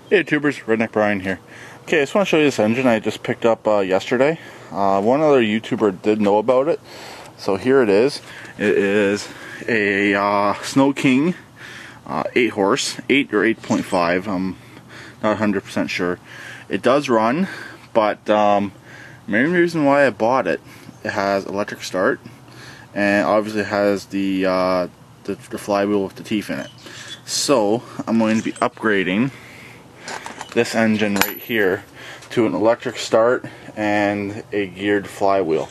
Hey YouTubers, Redneck Brian here. Okay, I just want to show you this engine I just picked up yesterday. One other YouTuber did know about it, so here it is. It is a Snow King 8 horse, 8 or 8.5. I'm not 100% sure. It does run, but main reason why I bought it, it has electric start, and obviously has the flywheel with the teeth in it. So I'm going to be upgrading this engine right here to an electric start and a geared flywheel.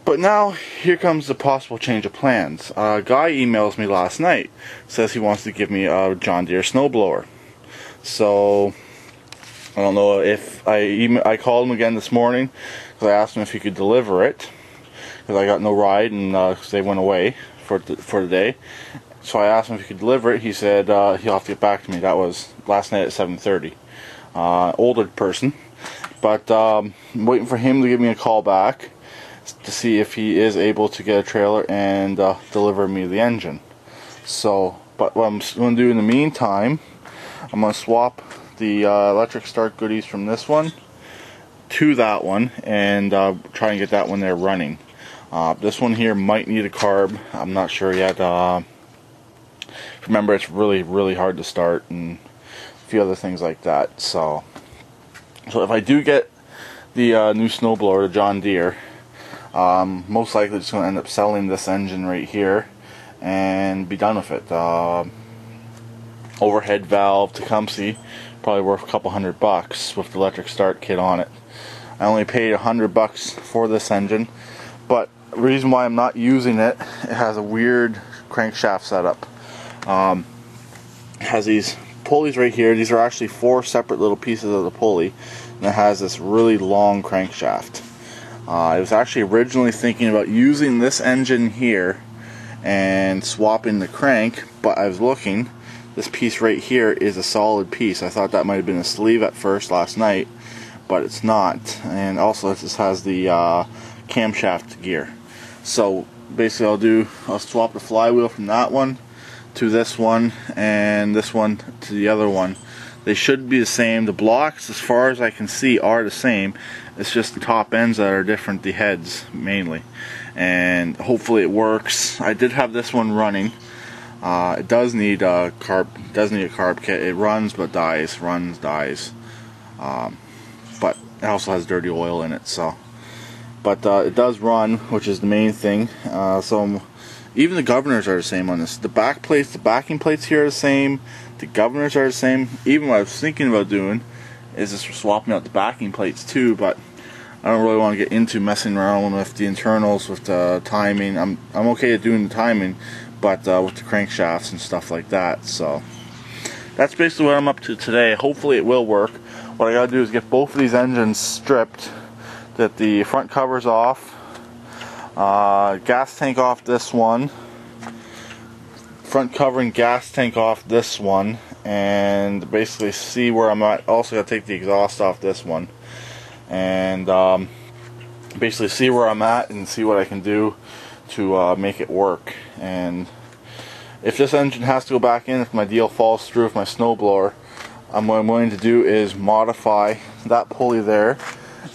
But now here comes the possible change of plans. A guy emails me last night, says he wants to give me a John Deere snowblower. So I don't know if I called him again this morning because I asked him if he could deliver it because I got no ride and they went away for the day. So I asked him if he could deliver it. He said he'll have to get back to me. That was last night at 7:30. Older person, but I'm waiting for him to give me a call back to see if he is able to get a trailer and deliver me the engine. So, but what I'm going to do in the meantime, I'm going to swap the electric start goodies from this one to that one and try and get that one there running. This one here might need a carb. I'm not sure yet. Remember, it's really hard to start and a few other things like that. So if I do get the new snowblower, the John Deere, most likely just going to end up selling this engine right here and be done with it. Overhead valve Tecumseh, probably worth a couple $100 with the electric start kit on it. I only paid $100 for this engine, but the reason why I'm not using it, it has a weird crankshaft setup. It has these pulleys right here. These are actually 4 separate little pieces of the pulley, and it has this really long crankshaft. I was actually originally thinking about using this engine here and swapping the crank, but I was looking, this piece right here is a solid piece. I thought that might have been a sleeve at first last night, but it's not. And also this has the camshaft gear. So basically I'll swap the flywheel from that one to this one and this one to the other one. They should be the same. The blocks, as far as I can see, are the same. It's just the top ends that are different, the heads mainly. And hopefully it works. I did have this one running. It does need a carb kit. It runs but dies, runs, dies. But it also has dirty oil in it. So, but it does run, which is the main thing. Even the governors are the same on this. The back plates, the backing plates here are the same. The governors are the same. Even what I was thinking about doing is just swapping out the backing plates too, but I don't really want to get into messing around with the internals, with the timing. I'm okay at doing the timing, but with the crankshafts and stuff like that. So that's basically what I'm up to today. Hopefully it will work. What I gotta do is get both of these engines stripped, that the front cover's off, gas tank off this one, front cover and gas tank off this one, and basically see where I'm at. Also got to take the exhaust off this one and basically see where I'm at and see what I can do to make it work. And if this engine has to go back in, if my deal falls through with my snowblower, what I'm going to do is modify that pulley there.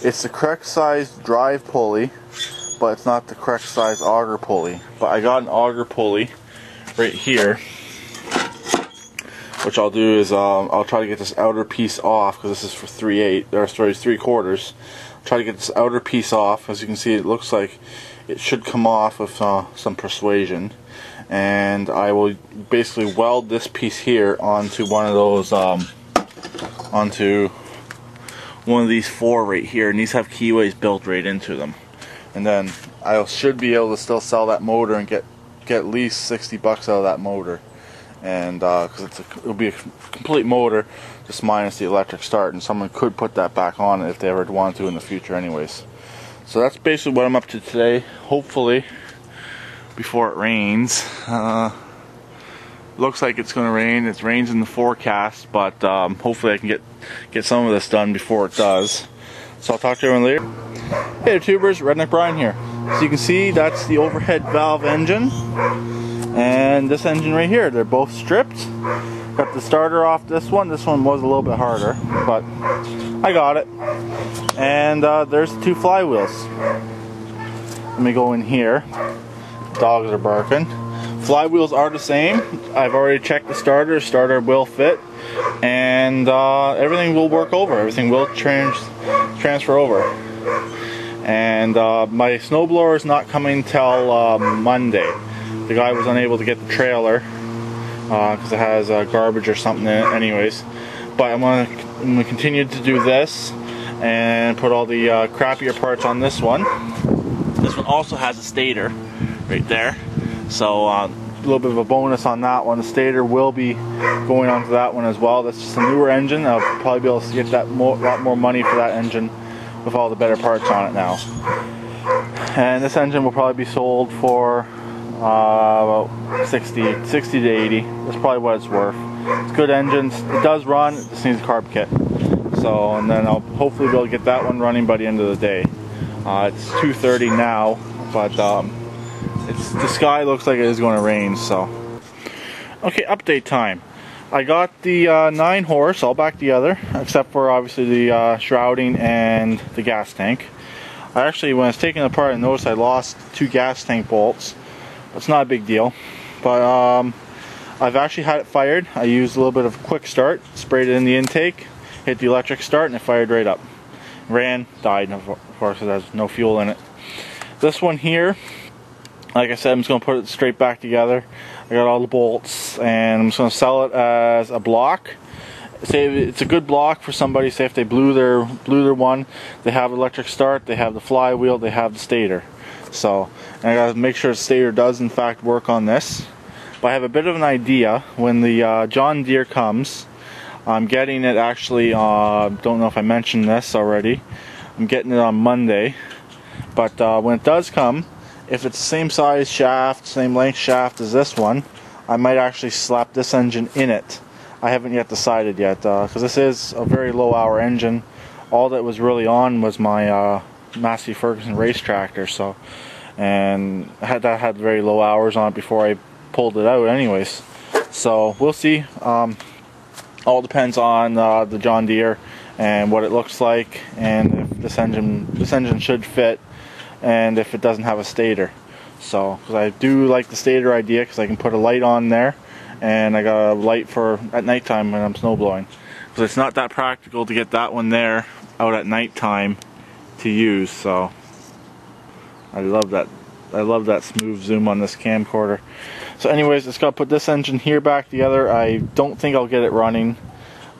It's the correct size drive pulley, but it's not the correct size auger pulley. But I got an auger pulley right here, which I'll do is I'll try to get this outer piece off, because this is for 3/4. Try to get this outer piece off. As you can see, it looks like it should come off with some persuasion, and I will basically weld this piece here onto one of those onto one of these 4 right here, and these have keyways built right into them. And then I should be able to still sell that motor and get at least $60 out of that motor, and because it'll be a complete motor, just minus the electric start, and someone could put that back on it if they ever want to in the future anyways. So that's basically what I'm up to today. Hopefully before it rains. Looks like it's going to rain. It rains in the forecast, but hopefully I can get some of this done before it does. So I'll talk to everyone later. Hey YouTubers, Redneck Brian here. So you can see that's the overhead valve engine and this engine right here. They're both stripped. Got the starter off this one. This one was a little bit harder, but I got it. And there's the two flywheels. Let me go in here. Dogs are barking. Flywheels are the same. I've already checked the starter. Starter will fit, and everything will work over. Everything will transfer over. And my snowblower is not coming till Monday. The guy was unable to get the trailer because it has garbage or something in it anyways. But I'm gonna continue to do this and put all the crappier parts on this one. This one also has a stator right there. So a little bit of a bonus on that one. The stator will be going onto that one as well. That's just a newer engine. I'll probably be able to get that lot more money for that engine with all the better parts on it now. And this engine will probably be sold for about 60 to 80. That's probably what it's worth. It's good engine. It does run. It just needs a carb kit. So, and then I'll hopefully be able to get that one running by the end of the day. It's 2:30 now, but the sky looks like it is going to rain. So, okay, update time. I got the 9 horse all back together, except for obviously the shrouding and the gas tank. I actually, when I was taking it apart, I noticed I lost 2 gas tank bolts. It's not a big deal, but I've actually had it fired. I used a little bit of quick start, sprayed it in the intake, hit the electric start, and it fired right up. Ran, died, of course, it has no fuel in it. This one here, like I said, I'm just going to put it straight back together. I got all the bolts, and I'm just going to sell it as a block. Say it's a good block for somebody. Say if they blew their one, they have electric start, they have the flywheel, they have the stator. So, and I got to make sure the stator does in fact work on this. But I have a bit of an idea. When the John Deere comes, I'm getting it actually. Don't know if I mentioned this already. I'm getting it on Monday. But when it does come, if it's the same size shaft, same length shaft as this one, I might actually slap this engine in it. I haven't yet decided yet, because this is a very low hour engine. All that was really on was my Massey Ferguson race tractor, so, and that had very low hours on it before I pulled it out anyways. So we'll see. All depends on the John Deere and what it looks like, and if this engine should fit, and if it doesn't have a stator. So, because I do like the stator idea, because I can put a light on there, and I got a light for at nighttime when I'm snowblowing. Because it's not that practical to get that one there out at nighttime to use. So I love that. I love that smooth zoom on this camcorder. So anyways, it's got to put this engine here back together. I don't think I'll get it running.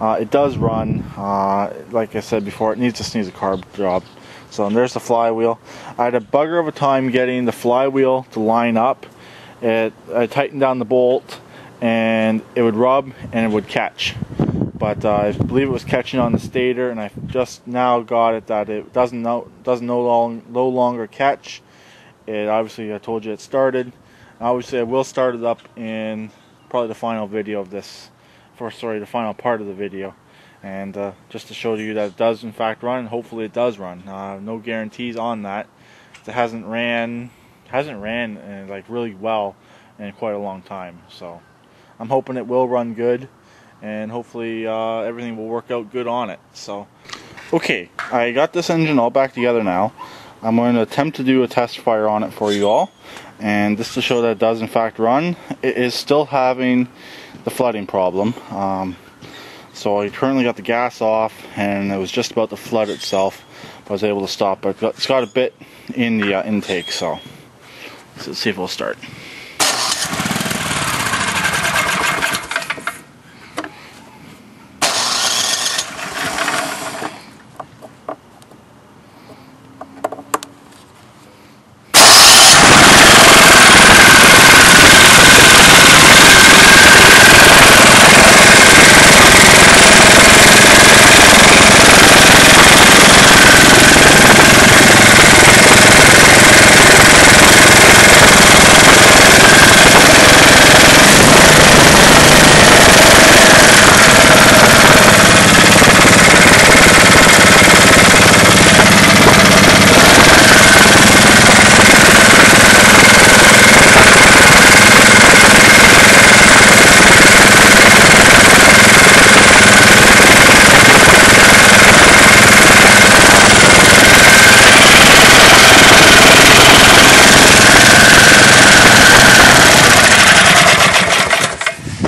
It does run. Like I said before, it just needs a carb job. So, and there's the flywheel. I had a bugger of a time getting the flywheel to line up. I tightened down the bolt, and it would rub and it would catch. But I believe it was catching on the stator, and I just now got it that it does no longer catch. It obviously, I told you it started. Obviously, I will start it up in probably the final video of this, the final part of the video, and just to show you that it does in fact run, and hopefully it does run. No guarantees on that. It hasn't ran like really well in quite a long time. So I'm hoping it will run good, and hopefully everything will work out good on it. So, okay, I got this engine all back together now. I'm going to attempt to do a test fire on it for you all, and just to show that it does in fact run. It is still having the flooding problem. So I currently got the gas off, and it was just about to flood itself. I was able to stop it. It's got a bit in the intake, so let's see if it'll start.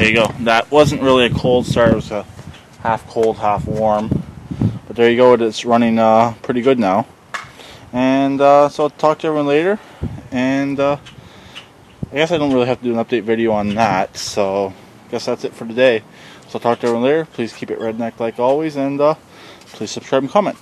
you go. That wasn't really a cold start. It was a half cold, half warm. But there you go. It's running pretty good now. And so I'll talk to everyone later. And I guess I don't really have to do an update video on that. So I guess that's it for today. So I'll talk to everyone later. Please keep it redneck like always. And please subscribe and comment.